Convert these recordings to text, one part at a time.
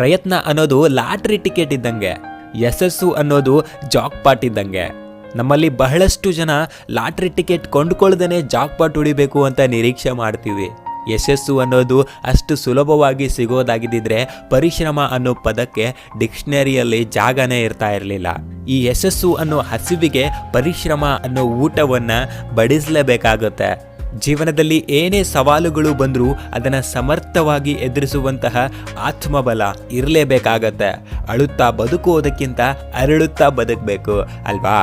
ಪ್ರಯತ್ನ ಅನ್ನೋದು lottery ticket ಇದ್ದಂಗೆ, ಯಶಸ್ಸು ಅನ್ನೋದು ಜಾಕ್ಪಾಟ್ ಇದ್ದಂಗೆ. ನಮ್ಮಲ್ಲಿ ಬಹಳಷ್ಟು ಜನ ಲಾಟ್ರಿ ಟಿಕೆಟ್ ಕೊಂಡ್ಕೊಳ್ದೇನೆ ಜಾಕ್ಪಾಟ್ ಹೊಡಿಬೇಕು ಅಂತ ನಿರೀಕ್ಷೆ ಮಾಡ್ತೀವಿ. ಯಶಸ್ಸು ಅನ್ನೋದು ಅಷ್ಟು ಸುಲಭವಾಗಿ ಸಿಗೋದಾಗಿದ್ದಿದ್ರೆ ಪರಿಶ್ರಮ ಅನ್ನೋ ಪದಕ್ಕೆ ಡಿಕ್ಷನರಿಯಲ್ಲಿ ಜಾಗನೇ ಇರ್ತಾ ಇರಲಿಲ್ಲ. ಈ ಯಶಸ್ಸು ಅನ್ನೋ ಹಸಿವಿಗೆ ಪರಿಶ್ರಮ ಅನ್ನೋ ಊಟವನ್ನು ಬಡಿಸಲೇಬೇಕಾಗುತ್ತೆ. ಜೀವನದಲ್ಲಿ ಏನೇ ಸವಾಲುಗಳು ಬಂದರೂ ಅದನ್ನು ಸಮರ್ಥವಾಗಿ ಎದುರಿಸುವಂತಹ ಆತ್ಮಬಲ ಇರಲೇಬೇಕಾಗತ್ತೆ. ಅಳುತ್ತಾ ಬದುಕುವುದಕ್ಕಿಂತ ಅರಳುತ್ತಾ ಬದುಕಬೇಕು ಅಲ್ವಾ?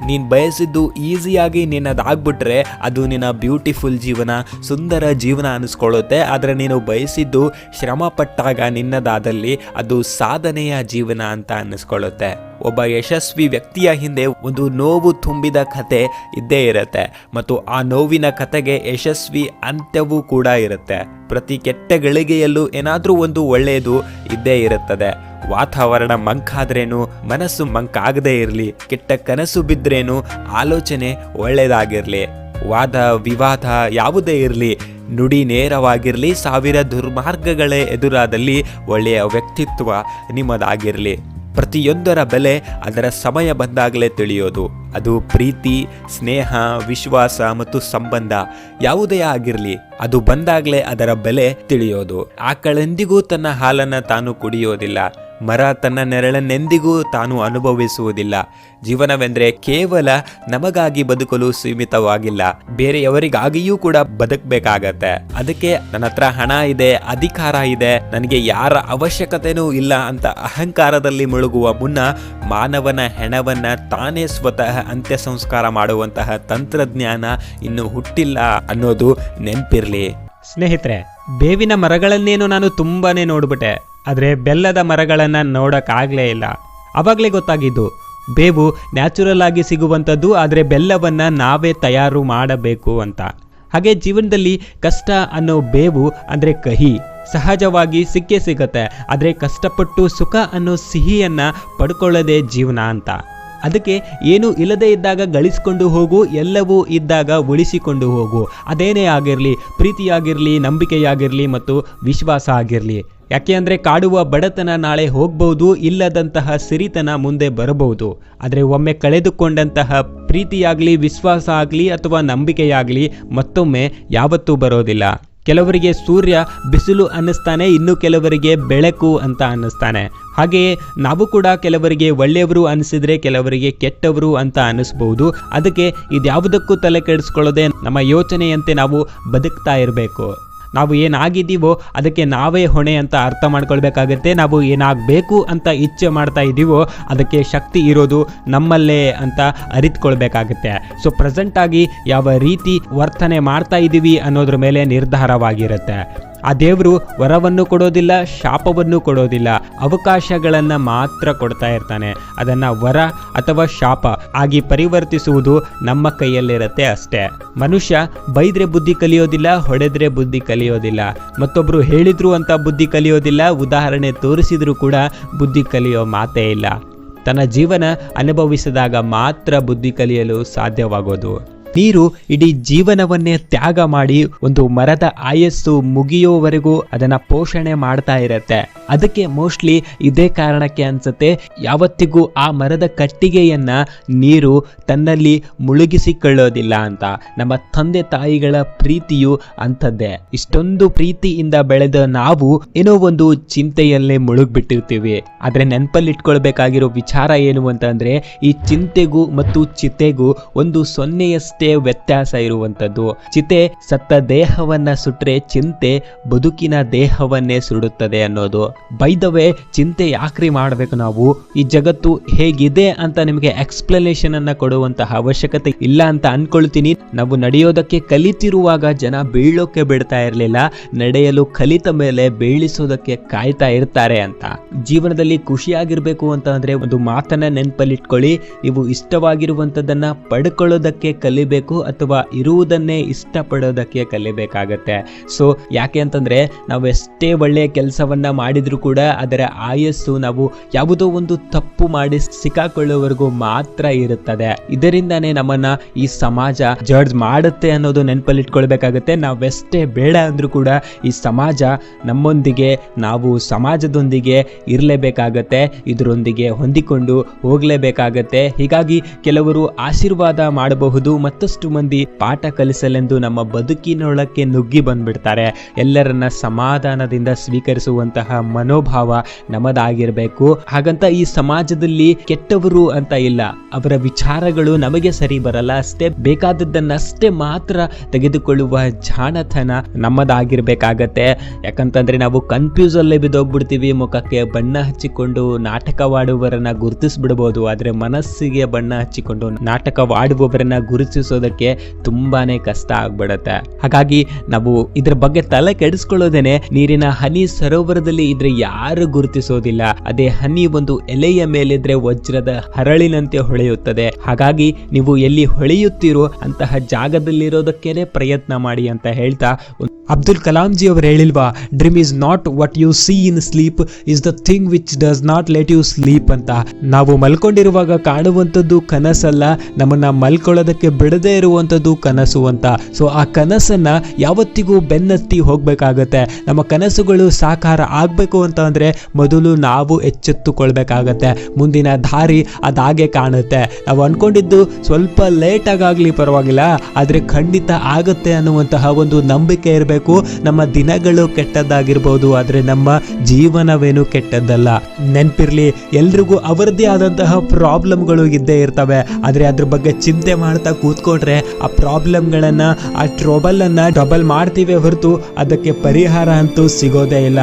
ನೀನು ಬಯಸಿದ್ದು ಈಸಿಯಾಗಿ ನಿನ್ನದಾಗ್ಬಿಟ್ರೆ ಅದು ನಿನ್ನ ಬ್ಯೂಟಿಫುಲ್ ಜೀವನ, ಸುಂದರ ಜೀವನ ಅನ್ನಿಸ್ಕೊಳ್ಳುತ್ತೆ. ಆದರೆ ನೀನು ಬಯಸಿದ್ದು ಶ್ರಮ ಪಟ್ಟಾಗ ನಿನ್ನದಾದಲ್ಲಿ ಅದು ಸಾಧನೆಯ ಜೀವನ ಅಂತ ಅನ್ನಿಸ್ಕೊಳ್ಳುತ್ತೆ. ಒಬ್ಬ ಯಶಸ್ವಿ ವ್ಯಕ್ತಿಯ ಹಿಂದೆ ಒಂದು ನೋವು ತುಂಬಿದ ಕತೆ ಇದ್ದೇ ಇರುತ್ತೆ ಮತ್ತು ಆ ನೋವಿನ ಕತೆಗೆ ಯಶಸ್ವಿ ಅಂತ್ಯವೂ ಕೂಡ ಇರುತ್ತೆ. ಪ್ರತಿ ಕೆಟ್ಟ ಗಳಿಗೆಯಲ್ಲೂ ಏನಾದರೂ ಒಂದು ಒಳ್ಳೆಯದು ಇದ್ದೇ ಇರುತ್ತದೆ. ವಾತಾವರಣ ಮಂಕಾದ್ರೇನು ಮನಸ್ಸು ಮಂಕಾಗದೇ ಇರಲಿ, ಕೆಟ್ಟ ಕನಸು ಬಿದ್ರೇನು ಆಲೋಚನೆ ಒಳ್ಳೆಯದಾಗಿರಲಿ, ವಾದ ವಿವಾದ ಯಾವುದೇ ಇರಲಿ, ನುಡಿ ನೇರವಾಗಿರಲಿ, ಸಾವಿರ ದುರ್ಮಾರ್ಗಗಳೇ ಎದುರಾದಲ್ಲಿ ಒಳ್ಳೆಯ ವ್ಯಕ್ತಿತ್ವ ನಿಮ್ಮದಾಗಿರಲಿ. ಪ್ರತಿಯೊಂದರ ಬೆಲೆ ಅದರ ಸಮಯ ಬಂದಾಗಲೇ ತಿಳಿಯೋದು. ಅದು ಪ್ರೀತಿ, ಸ್ನೇಹ, ವಿಶ್ವಾಸ ಮತ್ತು ಸಂಬಂಧ ಯಾವುದೇ ಆಗಿರಲಿ, ಅದು ಬಂದಾಗಲೇ ಅದರ ಬೆಲೆ ತಿಳಿಯೋದು. ಆಕಳೆಂದಿಗೂ ತನ್ನ ಹಾಲನ್ನು ತಾನು ಕುಡಿಯೋದಿಲ್ಲ, ಮರ ತನ್ನ ನೆರಳನ್ನೆಂದಿಗೂ ತಾನು ಅನುಭವಿಸುವುದಿಲ್ಲ. ಜೀವನವೆಂದರೆ ಕೇವಲ ನಮಗಾಗಿ ಬದುಕಲು ಸೀಮಿತವಾಗಿಲ್ಲ, ಬೇರೆಯವರಿಗಾಗಿಯೂ ಕೂಡ ಬದುಕಬೇಕಾಗತ್ತೆ. ಅದಕ್ಕೆ ನನ್ನ ಹತ್ರ ಹಣ ಇದೆ, ಅಧಿಕಾರ ಇದೆ, ನನಗೆ ಯಾರ ಅವಶ್ಯಕತೆನೂ ಇಲ್ಲ ಅಂತ ಅಹಂಕಾರದಲ್ಲಿ ಮುಳುಗುವ ಮುನ್ನ ಮಾನವನ ಹೆಣವನ್ನ ತಾನೇ ಸ್ವತಃ ಅಂತ್ಯ ಸಂಸ್ಕಾರ ಮಾಡುವಂತಹ ತಂತ್ರಜ್ಞಾನ ಇನ್ನು ಹುಟ್ಟಿಲ್ಲ ಅನ್ನೋದು ನೆನಪಿರ್ಲಿ. ಸ್ನೇಹಿತರೆ, ಬೇವಿನ ಮರಗಳನ್ನೇನು ನಾನು ತುಂಬಾನೇ ನೋಡ್ಬಿಟ್ಟೆ, ಆದರೆ ಬೆಲ್ಲದ ಮರಗಳನ್ನು ನೋಡೋಕ್ಕಾಗಲೇ ಇಲ್ಲ. ಆವಾಗಲೇ ಗೊತ್ತಾಗಿದ್ದು ಬೇವು ನ್ಯಾಚುರಲ್ ಆಗಿ ಸಿಗುವಂಥದ್ದು, ಆದರೆ ಬೆಲ್ಲವನ್ನು ನಾವೇ ತಯಾರು ಮಾಡಬೇಕು ಅಂತ. ಹಾಗೆ ಜೀವನದಲ್ಲಿ ಕಷ್ಟ ಅನ್ನೋ ಬೇವು ಅಂದರೆ ಕಹಿ ಸಹಜವಾಗಿ ಸಿಕ್ಕೇ ಸಿಗತ್ತೆ, ಆದರೆ ಕಷ್ಟಪಟ್ಟು ಸುಖ ಅನ್ನೋ ಸಿಹಿಯನ್ನು ಪಡ್ಕೊಳ್ಳೋದೇ ಜೀವನ ಅಂತ. ಅದಕ್ಕೆ ಏನು ಇಲ್ಲದೇ ಇದ್ದಾಗ ಗಳಿಸ್ಕೊಂಡು ಹೋಗು, ಎಲ್ಲವೂ ಇದ್ದಾಗ ಉಳಿಸಿಕೊಂಡು ಹೋಗು. ಅದೇನೇ ಆಗಿರಲಿ, ಪ್ರೀತಿಯಾಗಿರಲಿ, ನಂಬಿಕೆಯಾಗಿರಲಿ ಮತ್ತು ವಿಶ್ವಾಸ ಆಗಿರಲಿ. ಯಾಕೆ ಅಂದರೆ ಕಾಡುವ ಬಡತನ ನಾಳೆ ಹೋಗ್ಬೋದು, ಇಲ್ಲದಂತಹ ಸಿರಿತನ ಮುಂದೆ ಬರಬಹುದು. ಆದರೆ ಒಮ್ಮೆ ಕಳೆದುಕೊಂಡಂತಹ ಪ್ರೀತಿಯಾಗಲಿ, ವಿಶ್ವಾಸ ಆಗಲಿ ಅಥವಾ ನಂಬಿಕೆಯಾಗಲಿ ಮತ್ತೊಮ್ಮೆ ಯಾವತ್ತೂ ಬರೋದಿಲ್ಲ. ಕೆಲವರಿಗೆ ಸೂರ್ಯ ಬಿಸಿಲು ಅನ್ನಿಸ್ತಾನೆ, ಇನ್ನು ಕೆಲವರಿಗೆ ಬೆಳಕು ಅಂತ ಅನ್ನಿಸ್ತಾನೆ. ಹಾಗೆಯೇ ನಾವು ಕೂಡ ಕೆಲವರಿಗೆ ಒಳ್ಳೆಯವರು ಅನಿಸಿದ್ರೆ ಕೆಲವರಿಗೆ ಕೆಟ್ಟವರು ಅಂತ ಅನ್ನಿಸ್ಬಹುದು. ಅದಕ್ಕೆ ಇದ್ಯಾವುದಕ್ಕೂ ತಲೆ ಕೆಡಿಸ್ಕೊಳ್ಳೋದೆ ನಮ್ಮ ಯೋಚನೆಯಂತೆ ನಾವು ಬದುಕ್ತಾ ಇರಬೇಕು. ನಾವು ಏನಾಗಿದ್ದೀವೋ ಅದಕ್ಕೆ ನಾವೇ ಹೊಣೆ ಅಂತ ಅರ್ಥ ಮಾಡ್ಕೊಳ್ಬೇಕಾಗತ್ತೆ. ನಾವು ಏನಾಗಬೇಕು ಅಂತ ಇಚ್ಛೆ ಮಾಡ್ತಾ ಇದ್ದೀವೋ ಅದಕ್ಕೆ ಶಕ್ತಿ ಇರೋದು ನಮ್ಮಲ್ಲೇ ಅಂತ ಅರಿತುಕೊಳ್ಬೇಕಾಗತ್ತೆ. ಸೊ ಪ್ರೆಸೆಂಟ್ ಆಗಿ ಯಾವ ರೀತಿ ವರ್ತನೆ ಮಾಡ್ತಾ ಇದ್ದೀವಿ ಅನ್ನೋದ್ರ ಮೇಲೆ ನಿರ್ಧಾರವಾಗಿರುತ್ತೆ. ಆ ದೇವರು ವರವನ್ನು ಕೊಡೋದಿಲ್ಲ, ಶಾಪವನ್ನು ಕೊಡೋದಿಲ್ಲ, ಅವಕಾಶಗಳನ್ನು ಮಾತ್ರ ಕೊಡ್ತಾ ಇರ್ತಾನೆ. ಅದನ್ನು ವರ ಅಥವಾ ಶಾಪ ಆಗಿ ಪರಿವರ್ತಿಸುವುದು ನಮ್ಮ ಕೈಯಲ್ಲಿರುತ್ತೆ ಅಷ್ಟೇ. ಮನುಷ್ಯ ಬೈದ್ರೆ ಬುದ್ಧಿ ಕಲಿಯೋದಿಲ್ಲ, ಹೊಡೆದ್ರೆ ಬುದ್ಧಿ ಕಲಿಯೋದಿಲ್ಲ, ಮತ್ತೊಬ್ರು ಹೇಳಿದ್ರು ಅಂತ ಬುದ್ಧಿ ಕಲಿಯೋದಿಲ್ಲ, ಉದಾಹರಣೆ ತೋರಿಸಿದ್ರು ಕೂಡ ಬುದ್ಧಿ ಕಲಿಯೋ ಮಾತೇ ಇಲ್ಲ. ತನ್ನ ಜೀವನ ಅನುಭವಿಸಿದಾಗ ಮಾತ್ರ ಬುದ್ಧಿ ಕಲಿಯಲು ಸಾಧ್ಯವಾಗೋದು. ನೀರು ಇಡೀ ಜೀವನವನ್ನೇ ತ್ಯಾಗ ಮಾಡಿ ಒಂದು ಮರದ ಆಯಸ್ಸು ಮುಗಿಯೋವರೆಗೂ ಅದನ್ನ ಪೋಷಣೆ ಮಾಡ್ತಾ ಇರತ್ತೆ. ಅದಕ್ಕೆ ಮೋಸ್ಟ್ಲಿ ಇದೇ ಕಾರಣಕ್ಕೆ ಅನ್ಸುತ್ತೆ ಯಾವತ್ತಿಗೂ ಆ ಮರದ ಕಟ್ಟಿಗೆಯನ್ನ ನೀರು ತನ್ನಲ್ಲಿ ಮುಳುಗಿಸಿಕೊಳ್ಳೋದಿಲ್ಲ ಅಂತ. ನಮ್ಮ ತಂದೆ ತಾಯಿಗಳ ಪ್ರೀತಿಯು ಅಂಥದ್ದೇ. ಇಷ್ಟೊಂದು ಪ್ರೀತಿಯಿಂದ ಬೆಳೆದ ನಾವು ಏನೋ ಒಂದು ಚಿಂತೆಯಲ್ಲೇ ಮುಳುಗ್ಬಿಟ್ಟಿರ್ತೀವಿ. ಆದ್ರೆ ನೆನಪಲ್ಲಿಟ್ಕೊಳ್ಬೇಕಾಗಿರೋ ವಿಚಾರ ಏನು ಅಂತಂದ್ರೆ, ಈ ಚಿಂತೆಗೂ ಮತ್ತು ಚಿತೆಗೂ ಒಂದು ಸೊನ್ನೆಯಷ್ಟೇ ವ್ಯತ್ಯಾಸ ಇರುವಂತದ್ದು. ಚಿತೆ ಸತ್ತ ದೇಹವನ್ನ ಸುಟ್ರೆ ಚಿಂತೆ ಬದುಕಿನ ದೇಹವನ್ನೇ ಸುಡುತ್ತದೆ ಅನ್ನೋದು. ಬೈ ದ ವೇ, ಚಿಂತೆ ಯಾಕ್ರಿ ಮಾಡಬೇಕು ನಾವು? ಈ ಜಗತ್ತು ಹೇಗಿದೆ ಅಂತ ನಿಮಗೆ ಎಕ್ಸ್ಪ್ಲನೇಷನ್ ಅನ್ನ ಕೊಡುವಂತಹ ಅವಶ್ಯಕತೆ ಇಲ್ಲ ಅಂತ ಅನ್ಕೊಳ್ತೀನಿ. ನಾವು ನಡೆಯೋದಕ್ಕೆ ಕಲಿತಿರುವಾಗ ಜನ ಬೀಳೋಕೆ ಬಿಡ್ತಾ ಇರಲಿಲ್ಲ, ನಡೆಯಲು ಕಲಿತ ಮೇಲೆ ಬೀಳಿಸೋದಕ್ಕೆ ಕಾಯ್ತಾ ಇರ್ತಾರೆ ಅಂತ. ಜೀವನದಲ್ಲಿ ಖುಷಿಯಾಗಿರ್ಬೇಕು ಅಂತ ಅಂದ್ರೆ ಒಂದು ಮಾತನ್ನ ನೆನಪಲ್ಲಿಟ್ಕೊಳ್ಳಿ, ನೀವು ಇಷ್ಟವಾಗಿರುವಂತದನ್ನ ಪಡ್ಕೊಳ್ಳೋದಕ್ಕೆ ಕಲಿಬೇಕು ಕಲಿಬೇಕು ಅಥವಾ ಇರುವುದನ್ನೇ ಇಷ್ಟಪಡೋದಕ್ಕೆ ಕಲಿಬೇಕಾಗತ್ತೆ. ಸೊ ಯಾಕೆ ಅಂತಂದರೆ ನಾವು ಎಷ್ಟೇ ಒಳ್ಳೆಯ ಕೆಲಸವನ್ನ ಮಾಡಿದರೂ ಕೂಡ ಅದರ ಆಯಸ್ಸು ನಾವು ಯಾವುದೋ ಒಂದು ತಪ್ಪು ಮಾಡಿ ಸಿಕ್ಕಾಕೊಳ್ಳುವವರೆಗೂ ಮಾತ್ರ ಇರುತ್ತದೆ. ಇದರಿಂದಾನೇ ನಮ್ಮನ್ನ ಈ ಸಮಾಜ ಜಡ್ಜ್ ಮಾಡುತ್ತೆ ಅನ್ನೋದು ನೆನಪಲ್ಲಿಟ್ಕೊಳ್ಬೇಕಾಗತ್ತೆ. ನಾವೆಷ್ಟೇ ಬೇಡ ಅಂದ್ರೂ ಕೂಡ ಈ ಸಮಾಜ ನಮ್ಮೊಂದಿಗೆ, ನಾವು ಸಮಾಜದೊಂದಿಗೆ ಇರಲೇಬೇಕಾಗತ್ತೆ, ಇದರೊಂದಿಗೆ ಹೊಂದಿಕೊಂಡು ಹೋಗಲೇಬೇಕಾಗತ್ತೆ. ಹೀಗಾಗಿ ಕೆಲವರು ಆಶೀರ್ವಾದ ಮಾಡಬಹುದು, ಮತ್ತಷ್ಟು ಮಂದಿ ಪಾಠ ಕಲಿಸಲೆಂದು ನಮ್ಮ ಬದುಕಿನೊಳಕ್ಕೆ ನುಗ್ಗಿ ಬಂದ್ಬಿಡ್ತಾರೆ. ಎಲ್ಲರನ್ನ ಸಮಾಧಾನದಿಂದ ಸ್ವೀಕರಿಸುವಂತಹ ಮನೋಭಾವ ನಮ್ಮದಾಗಿರಬೇಕು. ಹಾಗಂತ ಈ ಸಮಾಜದಲ್ಲಿ ಕೆಟ್ಟವರು ಅಂತ ಇಲ್ಲ, ಅವರ ವಿಚಾರಗಳು ನಮಗೆ ಸರಿ ಬರಲ್ಲ ಅಷ್ಟೇ, ಬೇಕಾದದ್ದನ್ನಷ್ಟೇ ಮಾತ್ರ ತೆಗೆದುಕೊಳ್ಳುವ ಜಾಣತನ ನಮ್ಮದಾಗಿರ್ಬೇಕಾಗತ್ತೆ. ಯಾಕಂತಂದ್ರೆ ನಾವು ಕನ್ಫ್ಯೂಸ್ ಅಲ್ಲೇ ಬಿದ್ದೋಗ್ಬಿಡ್ತೀವಿ. ಮುಖಕ್ಕೆ ಬಣ್ಣ ಹಚ್ಚಿಕೊಂಡು ನಾಟಕವಾಡುವವರನ್ನ ಗುರುತಿಸ್ಬಿಡ್ಬೋದು, ಆದ್ರೆ ಮನಸ್ಸಿಗೆ ಬಣ್ಣ ಹಚ್ಚಿಕೊಂಡು ನಾಟಕವಾಡುವವರನ್ನ ಗುರುತಿಸೋದಕ್ಕೆ ತುಂಬಾನೇ ಕಷ್ಟ ಆಗ್ಬಿಡತ್ತೆ. ಹಾಗಾಗಿ ನಾವು ಇದ್ರ ಬಗ್ಗೆ ತಲೆ ಕೆಡಿಸ್ಕೊಳ್ಳೋದೇನೆ. ನೀರಿನ ಹನಿ ಸರೋವರದಲ್ಲಿ ಇದ್ರೆ ಯಾರು ಗುರುತಿಸೋದಿಲ್ಲ, ಅದೇ ಹನಿ ಒಂದು ಎಲೆಯ ಮೇಲಿದ್ರೆ ವಜ್ರದ ಹರಳಿನಂತೆ ಹೊಳೆಯುತ್ತದೆ. ಹಾಗಾಗಿ ನೀವು ಎಲ್ಲಿ ಹೊಳೆಯುತ್ತೀರೋ ಅಂತಹ ಜಾಗದಲ್ಲಿರೋದಕ್ಕೇನೆ ಪ್ರಯತ್ನ ಮಾಡಿ ಅಂತ ಹೇಳ್ತಾ, ಅಬ್ದುಲ್ ಕಲಾಂ ಜಿ ಅವರು ಹೇಳಿಲ್ವಾ, dream is not what you see in sleep, is the thing which does not let you sleep ಅಂತ. ನಾವು ಮಲ್ಕೊಂಡಿರುವಾಗ ಕಾಣುವಂಥದ್ದು ಕನಸಲ್ಲ, ನಮ್ಮನ್ನ ಮಲ್ಕೊಳ್ಳೋದಕ್ಕೆ ಬಿಡದೇ ಇರುವಂಥದ್ದು ಕನಸು ಅಂತ. ಸೊ ಆ ಕನಸನ್ನ ಯಾವತ್ತಿಗೂ ಬೆನ್ನತ್ತಿ ಹೋಗ್ಬೇಕಾಗತ್ತೆ. ನಮ್ಮ ಕನಸುಗಳು ಸಾಕಾರ ಆಗ್ಬೇಕು ಅಂತ ಅಂದ್ರೆ ಮೊದಲು ನಾವು ಎಚ್ಚೆತ್ತುಕೊಳ್ಬೇಕಾಗತ್ತೆ. ಮುಂದಿನ ದಾರಿ ಅದಾಗೆ ಕಾಣುತ್ತೆ. ನಾವು ಅನ್ಕೊಂಡಿದ್ದು ಸ್ವಲ್ಪ ಲೇಟ್ ಆಗಾಗ್ಲಿ ಪರವಾಗಿಲ್ಲ, ಆದ್ರೆ ಖಂಡಿತ ಆಗುತ್ತೆ ಅನ್ನುವಂತಹ ಒಂದು ನಂಬಿಕೆ ಇರಬೇಕು. ನಮ್ಮ ದಿನಗಳು ಕೆಟ್ಟದ್ದಾಗಿರ್ಬೋದು, ಆದ್ರೆ ನಮ್ಮ ಜೀವನವೇನು ಕೆಟ್ಟದ್ದಲ್ಲ. ನೆನ್ಪಿರ್ಲಿ, ಎಲ್ರಿಗೂ ಅವರದೇ ಆದಂತಹ ಪ್ರಾಬ್ಲಮ್ಗಳು ಇದ್ದೇ ಇರ್ತವೆ. ಆದ್ರೆ ಅದ್ರ ಬಗ್ಗೆ ಚಿಂತೆ ಮಾಡ್ತಾ ಕೂತ್ಕೊಂಡ್ರೆ ಆ ಪ್ರಾಬ್ಲಮ್ಗಳನ್ನ, ಆ ಟ್ರಬಲ್ ಅನ್ನ ಡಬಲ್ ಮಾಡ್ತೀವಿ ಹೊರತು ಅದಕ್ಕೆ ಪರಿಹಾರ ಅಂತೂ ಸಿಗೋದೇ ಇಲ್ಲ.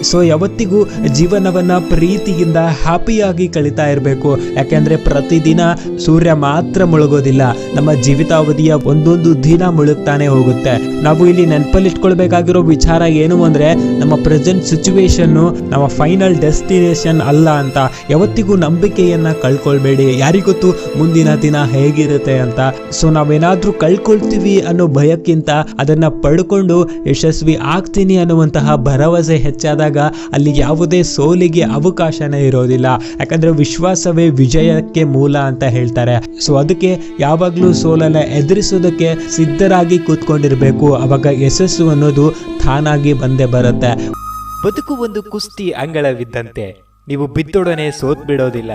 ಸೊ ಯಾವತ್ತಿಗೂ ಜೀವನವನ್ನ ಪ್ರೀತಿಯಿಂದ ಹ್ಯಾಪಿಯಾಗಿ ಕಳೀತಾ ಇರಬೇಕು. ಯಾಕೆಂದ್ರೆ ಪ್ರತಿದಿನ ಸೂರ್ಯ ಮಾತ್ರ ಮುಳುಗೋದಿಲ್ಲ, ನಮ್ಮ ಜೀವಿತಾವಧಿಯ ಒಂದೊಂದು ದಿನ ಮುಳುಗ್ತಾನೆ ಹೋಗುತ್ತೆ. ನಾವು ಇಲ್ಲಿ ನೆನಪಲ್ಲಿಟ್ಕೊಳ್ಬೇಕಾಗಿರೋ ವಿಚಾರ ಏನು ಅಂದ್ರೆ, ನಮ್ಮ ಪ್ರೆಸೆಂಟ್ ಸಿಚುವೇಶನ್ನು ನಮ್ಮ ಫೈನಲ್ ಡೆಸ್ಟಿನೇಷನ್ ಅಲ್ಲ ಅಂತ. ಯಾವತ್ತಿಗೂ ನಂಬಿಕೆಯನ್ನ ಕಳ್ಕೊಳ್ಬೇಡಿ. ಯಾರಿಗೊತ್ತು ಮುಂದಿನ ದಿನ ಹೇಗಿರುತ್ತೆ ಅಂತ. ಸೊ ನಾವೇನಾದ್ರೂ ಕಳ್ಕೊಳ್ತೀವಿ ಅನ್ನೋ ಭಯಕ್ಕಿಂತ ಅದನ್ನ ಪಡ್ಕೊಂಡು ಯಶಸ್ವಿ ಆಗ್ತೀನಿ ಅನ್ನುವಂತಹ ಭರವಸೆ ಹೆಚ್ಚಾದಾಗ ಅಲ್ಲಿ ಯಾವುದೇ ಸೋಲಿಗೆ ಅವಕಾಶನೇ ಇರೋದಿಲ್ಲ. ಯಾಕಂದ್ರೆ ವಿಶ್ವಾಸವೇ ವಿಜಯಕ್ಕೆ ಮೂಲ ಅಂತ ಹೇಳ್ತಾರೆ. ಸೊ ಅದಕ್ಕೆ ಯಾವಾಗ್ಲೂ ಸೋಲನ್ನ ಎದುರಿಸೋದಕ್ಕೆ ಸಿದ್ಧರಾಗಿ ಕೂತ್ಕೊಂಡಿರ್ಬೇಕು. ಅವಾಗ ಯಶಸ್ಸು ಅನ್ನೋದು ತಾನಾಗಿ ಬಂದೇ ಬರುತ್ತೆ. ಬದುಕು ಒಂದು ಕುಸ್ತಿ ಅಂಗಳವಿದ್ದಂತೆ. ನೀವು ಬಿದ್ದೊಡನೆ ಸೋತ್ ಬಿಡೋದಿಲ್ಲ.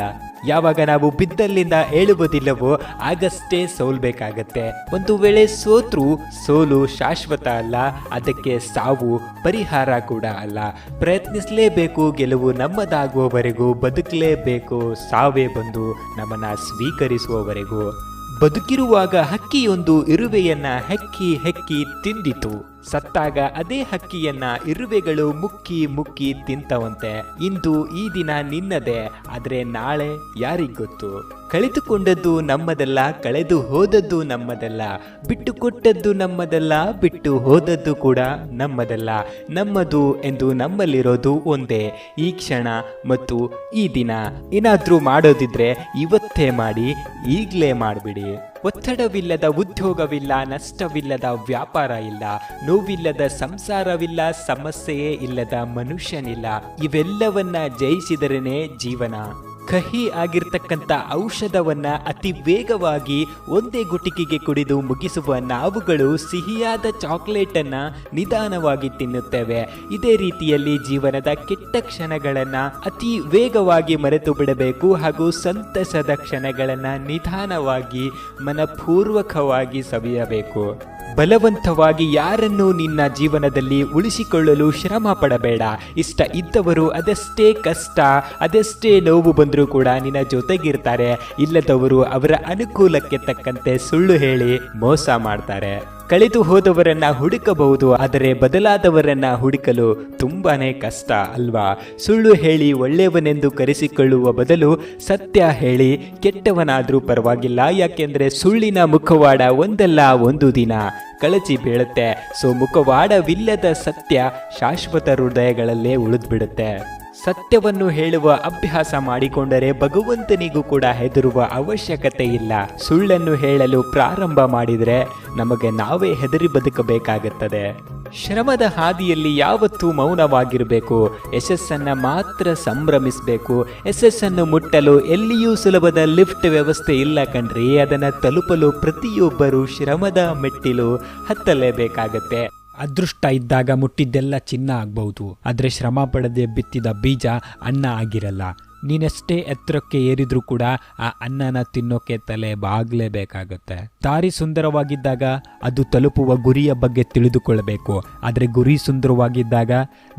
ಯಾವಾಗ ನಾವು ಬಿದ್ದಲ್ಲಿಂದ ಏಳುವುದಿಲ್ಲವೋ ಆಗಷ್ಟೇ ಸೋಲ್ಬೇಕಾಗತ್ತೆ. ಒಂದು ವೇಳೆ ಸೋತ್ರು ಸೋಲು ಶಾಶ್ವತ ಅಲ್ಲ, ಅದಕ್ಕೆ ಸಾವು ಪರಿಹಾರ ಕೂಡ ಅಲ್ಲ. ಪ್ರಯತ್ನಿಸಲೇಬೇಕು, ಗೆಲುವು ನಮ್ಮದಾಗುವವರೆಗೂ ಬದುಕಲೇಬೇಕು, ಸಾವೇ ಬಂದು ನಮ್ಮನ್ನ ಸ್ವೀಕರಿಸುವವರೆಗೂ. ಬದುಕಿರುವಾಗ ಹಕ್ಕಿಯೊಂದು ಇರುವೆಯನ್ನ ಹೆಕ್ಕಿ ಹೆಕ್ಕಿ ತಿಂದಿತು. ಸತ್ತಾಗ ಅದೇ ಹಕ್ಕಿಯನ್ನ ಇರುವೆಗಳು ಮುಕ್ಕಿ ಮುಕ್ಕಿ ತಿಂತವಂತೆ. ಇಂದು ಈ ದಿನ ನಿನ್ನದೇ, ಆದ್ರೆ ನಾಳೆ ಯಾರಿಗೊತ್ತು? ಕಳೆದುಕೊಂಡದ್ದು ನಮ್ಮದಲ್ಲ, ಕಳೆದು ಹೋದದ್ದು ನಮ್ಮದಲ್ಲ. ಬಿಟ್ಟು ಕೊಟ್ಟದ್ದು ನಮ್ಮದಲ್ಲ, ಬಿಟ್ಟು ಹೋದದ್ದು ಕೂಡ ನಮ್ಮದಲ್ಲ. ನಮ್ಮದು ಎಂದು ನಮ್ಮಲ್ಲಿರೋದು ಒಂದೇ, ಈ ಕ್ಷಣ ಮತ್ತು ಈ ದಿನ. ಏನಾದ್ರೂ ಮಾಡೋದಿದ್ರೆ ಇವತ್ತೇ ಮಾಡಿ, ಈಗಲೇ ಮಾಡಿಬಿಡಿ. ಒತ್ತಡವಿಲ್ಲದ ಉದ್ಯೋಗವಿಲ್ಲ, ನಷ್ಟವಿಲ್ಲದ ವ್ಯಾಪಾರ ಇಲ್ಲ, ನೋವಿಲ್ಲದ ಸಂಸಾರವಿಲ್ಲ, ಸಮಸ್ಯೆಯೇ ಇಲ್ಲದ ಮನುಷ್ಯನಿಲ್ಲ. ಇವೆಲ್ಲವನ್ನ ಜಯಿಸಿದರೇನೆ ಜೀವನ. ಕಹಿ ಆಗಿರ್ತಕ್ಕಂಥ ಔಷಧವನ್ನ ಅತಿ ವೇಗವಾಗಿ ಒಂದೇ ಗುಟಿಕೆಗೆ ಕುಡಿದು ಮುಗಿಸುವ ನಾವುಗಳು ಸಿಹಿಯಾದ ಚಾಕ್ಲೇಟ್ ಅನ್ನ ನಿಧಾನವಾಗಿ ತಿನ್ನುತ್ತೇವೆ. ಇದೇ ರೀತಿಯಲ್ಲಿ ಜೀವನದ ಕೆಟ್ಟ ಕ್ಷಣಗಳನ್ನ ಅತಿ ವೇಗವಾಗಿ ಮರೆತು ಬಿಡಬೇಕು ಹಾಗೂ ಸಂತಸದ ಕ್ಷಣಗಳನ್ನ ನಿಧಾನವಾಗಿ ಮನಪೂರ್ವಕವಾಗಿ ಸವಿಯಬೇಕು. ಬಲವಂತವಾಗಿ ಯಾರನ್ನು ನಿನ್ನ ಜೀವನದಲ್ಲಿ ಉಳಿಸಿಕೊಳ್ಳಲು ಶ್ರಮ ಪಡಬೇಡ. ಇಷ್ಟ ಇದ್ದವರು ಅದೆಷ್ಟೇ ಕಷ್ಟ, ಅದೆಷ್ಟೇ ನೋವು ಬಂದರೂ ಕೂಡ ನಿನ್ನ ಜೊತೆಗಿರ್ತಾರೆ. ಇಲ್ಲದವರು ಅವರ ಅನುಕೂಲಕ್ಕೆ ತಕ್ಕಂತೆ ಸುಳ್ಳು ಹೇಳಿ ಮೋಸ ಮಾಡ್ತಾರೆ. ಕಳೆದು ಹೋದವರನ್ನ ಹುಡುಕಬಹುದು, ಆದರೆ ಬದಲಾದವರನ್ನ ಹುಡುಕಲು ತುಂಬಾನೇ ಕಷ್ಟ ಅಲ್ವಾ? ಸುಳ್ಳು ಹೇಳಿ ಒಳ್ಳೆಯವನೆಂದು ಕರೆಸಿಕೊಳ್ಳುವ ಬದಲು ಸತ್ಯ ಹೇಳಿ ಕೆಟ್ಟವನಾದ್ರೂ ಪರವಾಗಿಲ್ಲ. ಯಾಕೆಂದ್ರೆ ಸುಳ್ಳಿನ ಮುಖವಾಡ ಒಂದಲ್ಲ ಒಂದು ದಿನ ಕಳಚಿ ಬೀಳುತ್ತೆ. ಸೊ ಮುಖವಾಡವಿಲ್ಲದ ಸತ್ಯ ಶಾಶ್ವತ ಹೃದಯಗಳಲ್ಲೇ ಉಳಿದ್ಬಿಡುತ್ತೆ. ಸತ್ಯವನ್ನು ಹೇಳುವ ಅಭ್ಯಾಸ ಮಾಡಿಕೊಂಡರೆ ಭಗವಂತನಿಗೂ ಕೂಡ ಹೆದರುವ ಅವಶ್ಯಕತೆ ಇಲ್ಲ. ಸುಳ್ಳನ್ನು ಹೇಳಲು ಪ್ರಾರಂಭ ಮಾಡಿದರೆ ನಮಗೆ ನಾವೇ ಹೆದರಿ ಬದುಕಬೇಕಾಗುತ್ತದೆ. ಶ್ರಮದ ಹಾದಿಯಲ್ಲಿ ಯಾವತ್ತೂ ಮೌನವಾಗಿರಬೇಕು. ಯಶಸ್ಸನ್ನು ಮಾತ್ರ ಸಂಭ್ರಮಿಸಬೇಕು. ಯಶಸ್ಸನ್ನು ಮುಟ್ಟಲು ಎಲ್ಲಿಯೂ ಸುಲಭದ ಲಿಫ್ಟ್ ವ್ಯವಸ್ಥೆ ಇಲ್ಲ ಕಣ್ರಿ. ಅದನ್ನು ತಲುಪಲು ಪ್ರತಿಯೊಬ್ಬರು ಶ್ರಮದ ಮೆಟ್ಟಿಲು ಹತ್ತಲೇಬೇಕಾಗತ್ತೆ. ಅದೃಷ್ಟ ಇದ್ದಾಗ ಮುಟ್ಟಿದ್ದೆಲ್ಲ ಚಿನ್ನ ಆಗ್ಬಹುದು, ಆದರೆ ಶ್ರಮ ಪಡದೆ ಬಿತ್ತಿದ ಬೀಜ ಅನ್ನ ಆಗಿರಲ್ಲ. ನೀನೆಷ್ಟೇ ಎತ್ತರಕ್ಕೆ ಏರಿದ್ರೂ ಕೂಡ ಆ ಅನ್ನನ ತಿನ್ನೋಕೆ ತಲೆ ಬಾಗ್ಲೇಬೇಕಾಗುತ್ತೆ. ದಾರಿ ಸುಂದರವಾಗಿದ್ದಾಗ ಅದು ತಲುಪುವ ಗುರಿಯ ಬಗ್ಗೆ ತಿಳಿದುಕೊಳ್ಳಬೇಕು. ಆದರೆ ಗುರಿ ಸುಂದರವಾಗಿದ್ದಾಗ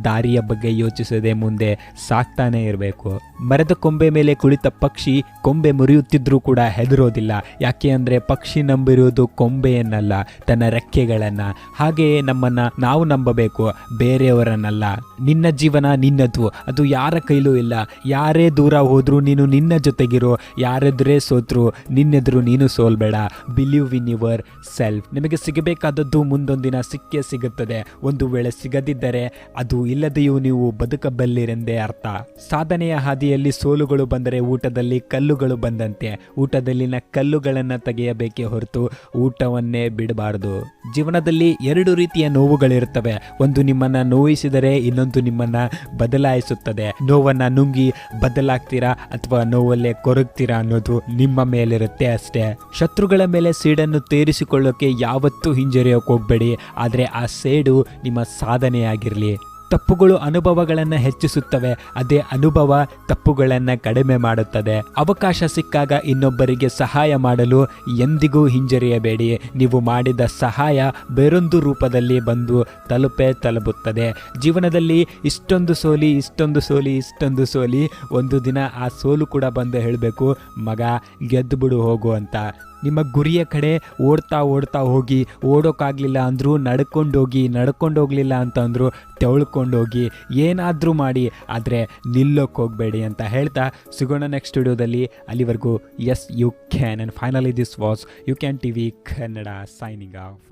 ದಾರಿಯ ಬಗ್ಗೆ ಯೋಚಿಸದೆ ಮುಂದೆ ಸಾಕ್ತಾನೆ ಇರಬೇಕು. ಮರದ ಕೊಂಬೆ ಮೇಲೆ ಕುಳಿತ ಪಕ್ಷಿ ಕೊಂಬೆ ಮುರಿಯುತ್ತಿದ್ರೂ ಕೂಡ ಹೆದರೋದಿಲ್ಲ. ಯಾಕೆ ಅಂದರೆ ಪಕ್ಷಿ ನಂಬಿರುವುದು ಕೊಂಬೆಯನ್ನಲ್ಲ, ತನ್ನ ರೆಕ್ಕೆಗಳನ್ನು. ಹಾಗೆಯೇ ನಮ್ಮನ್ನು ನಾವು ನಂಬಬೇಕು, ಬೇರೆಯವರನ್ನಲ್ಲ. ನಿನ್ನ ಜೀವನ ನಿನ್ನದು, ಅದು ಯಾರ ಕೈಲೂ ಇಲ್ಲ. ಯಾರೇ ದೂರ ಹೋದ್ರೂ ನೀನು ನಿನ್ನ ಜೊತೆಗಿರೋ. ಯಾರೆದುರೇ ಸೋತ್ರು ನಿನ್ನೆದುರು ನೀನು ಸೋಲ್ಬೇಡ. Believe in yourself. ನಿಮಗೆ ಸಿಗಬೇಕಾದದ್ದು ಮುಂದೊಂದಿನ ಸಿಕ್ಕೇ ಸಿಗುತ್ತದೆ. ಒಂದು ವೇಳೆ ಸಿಗದಿದ್ದರೆ ಅದು ಇಲ್ಲದೆಯೂ ನೀವು ಬದುಕಬಲ್ಲಿರೆಂದೇ ಅರ್ಥ. ಸಾಧನೆಯ ಹಾದಿಯಲ್ಲಿ ಸೋಲುಗಳು ಬಂದರೆ ಊಟದಲ್ಲಿ ಕಲ್ಲುಗಳು ಬಂದಂತೆ. ಊಟದಲ್ಲಿನ ಕಲ್ಲುಗಳನ್ನು ತೆಗೆಯಬೇಕೇ ಹೊರತು ಊಟವನ್ನೇ ಬಿಡಬಾರದು. ಜೀವನದಲ್ಲಿ ಎರಡು ರೀತಿಯ ನೋವುಗಳಿರುತ್ತವೆ. ಒಂದು ನಿಮ್ಮನ್ನ ನೋಯಿಸಿದರೆ ಇನ್ನೊಂದು ನಿಮ್ಮನ್ನ ಬದಲಾಯಿಸುತ್ತದೆ. ನೋವನ್ನ ನುಂಗಿ ಬದಲಾಗ್ತೀರಾ ಅಥವಾ ನೋವಲ್ಲೇ ಕೊರಗ್ತೀರಾ ಅನ್ನೋದು ನಿಮ್ಮ ಮೇಲಿರುತ್ತೆ ಅಷ್ಟೇ. ಶತ್ರುಗಳ ಮೇಲೆ ಸೇಡನ್ನು ತೀರಿಸಿಕೊಳ್ಳೋಕೆ ಯಾವತ್ತೂ ಹಿಂಜರಿಯೋಕೆ ಹೋಗ್ಬೇಡಿ. ಆದರೆ ಆ ಸೇಡು ನಿಮ್ಮ ಸಾಧನೆಯಾಗಿರಲಿ. ತಪ್ಪುಗಳು ಅನುಭವಗಳನ್ನು ಹೆಚ್ಚಿಸುತ್ತವೆ, ಅದೇ ಅನುಭವ ತಪ್ಪುಗಳನ್ನು ಕಡಿಮೆ ಮಾಡುತ್ತದೆ. ಅವಕಾಶ ಸಿಕ್ಕಾಗ ಇನ್ನೊಬ್ಬರಿಗೆ ಸಹಾಯ ಮಾಡಲು ಎಂದಿಗೂ ಹಿಂಜರಿಯಬೇಡಿ. ನೀವು ಮಾಡಿದ ಸಹಾಯ ಬೇರೊಂದು ರೂಪದಲ್ಲಿ ಬಂದು ತಲುಪುತ್ತದೆ. ಜೀವನದಲ್ಲಿ ಇಷ್ಟೊಂದು ಸೋಲಿ ಒಂದು ದಿನ ಆ ಸೋಲು ಕೂಡ ಬಂದು ಹೇಳಬೇಕು, ಮಗ ಗೆದ್ದು ಬಿಡು ಹೋಗು ಅಂತ. ನಿಮ್ಮ ಗುರಿಯ ಕಡೆ ಓಡ್ತಾ ಹೋಗಿ. ಓಡೋಕ್ಕಾಗಲಿಲ್ಲ ಅಂದರೂ ನಡ್ಕೊಂಡೋಗ್ಲಿಲ್ಲ ಅಂತಂದ್ರು ತೆವಳ್ಕೊಂಡೋಗಿ. ಏನಾದರೂ ಮಾಡಿ, ಆದರೆ ನಿಲ್ಲೋಕ್ಕೆ ಹೋಗಬೇಡಿ ಅಂತ ಹೇಳ್ತಾ ಸಿಗೋಣ ನೆಕ್ಸ್ಟ್ ವಿಡಿಯೋದಲ್ಲಿ. ಅಲ್ಲಿವರೆಗೂ yes you can. And finally this was you can TV Kannada signing of.